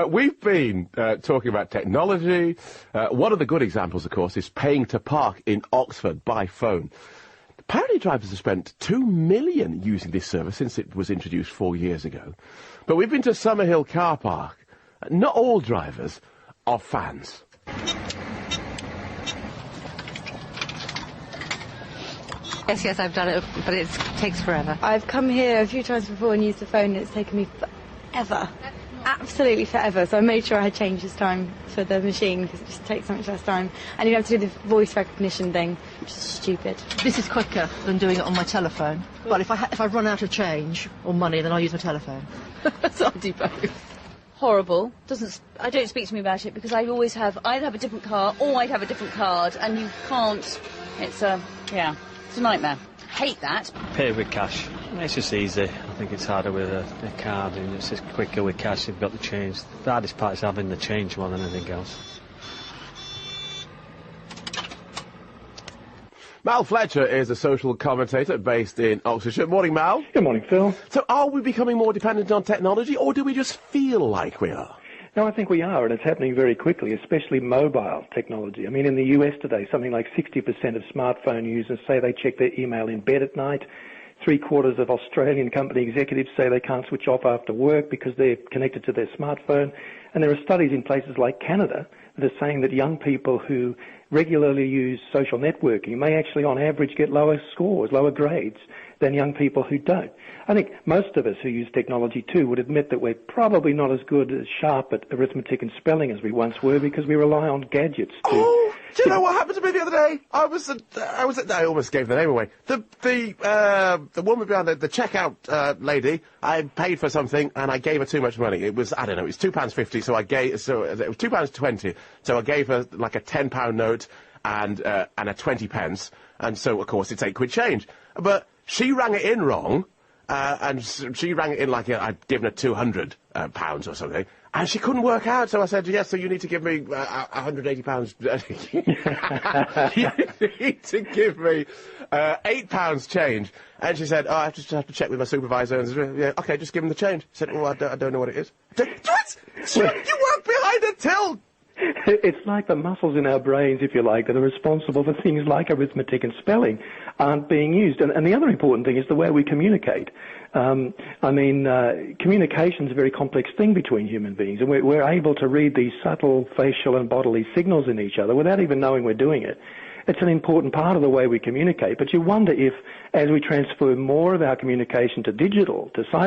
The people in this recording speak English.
We've been talking about technology. One of the good examples, of course, is paying to park in Oxford by phone. Apparently drivers have spent $2 million using this service since it was introduced 4 years ago. But we've been to Summerhill car park. Not all drivers are fans. Yes, I've done it, but it takes forever. I've come here a few times before and used the phone, and it's taken me forever. Absolutely forever. So I made sure I had changed this time for the machine, because it just takes so much less time. And you have to do the voice recognition thing, which is stupid. This is quicker than doing it on my telephone. Well, if I run out of change or money, then I'll use my telephone. So I'll do both. Horrible. I don't speak to me about it, because I always have, I'd have a different car or I'd have a different card, and you can't. It's a nightmare. Hate that. Pay with cash. It's just easy. I think it's harder with a card, and it's just quicker with cash. You've got the change. The hardest part is having the change more than anything else. Mal Fletcher is a social commentator based in Oxfordshire. Morning, Mal. Good morning, Phil. So are we becoming more dependent on technology, or do we just feel like we are? No, I think we are, and it's happening very quickly, especially mobile technology. I mean, in the US today, something like 60% of smartphone users say they check their email in bed at night. 3/4 of Australian company executives say they can't switch off after work because they're connected to their smartphone. And there are studies in places like Canada that are saying that young people who regularly use social networking may actually, on average, get lower scores, lower grades than young people who don't. I think most of us who use technology too would admit that we're probably not as good as sharp at arithmetic and spelling as we once were, because we rely on gadgets to... Do you know what happened to me the other day? I almost gave the name away. The woman behind the checkout lady, I paid for something and I gave her too much money. It was, I don't know, it was £2.50, it was £2.20, so I gave her like a £10 note and a 20 pence, and so of course it's £8 change. But she rang it in wrong, and she rang it in like I'd given her £200 or something, and she couldn't work out, so I said, yes, so you need to give me £180. You need to give me £8 change. And she said, oh, I just have to check with my supervisor. And yeah, okay, just give him the change. I said, well, I don't know what it is. What? You work behind a till! It's like the muscles in our brains, if you like, that are responsible for things like arithmetic and spelling aren't being used. And the other important thing is the way we communicate. Communication is a very complex thing between human beings, and we're able to read these subtle facial and bodily signals in each other without even knowing we're doing it. It's an important part of the way we communicate, but you wonder if, as we transfer more of our communication to digital, to cyber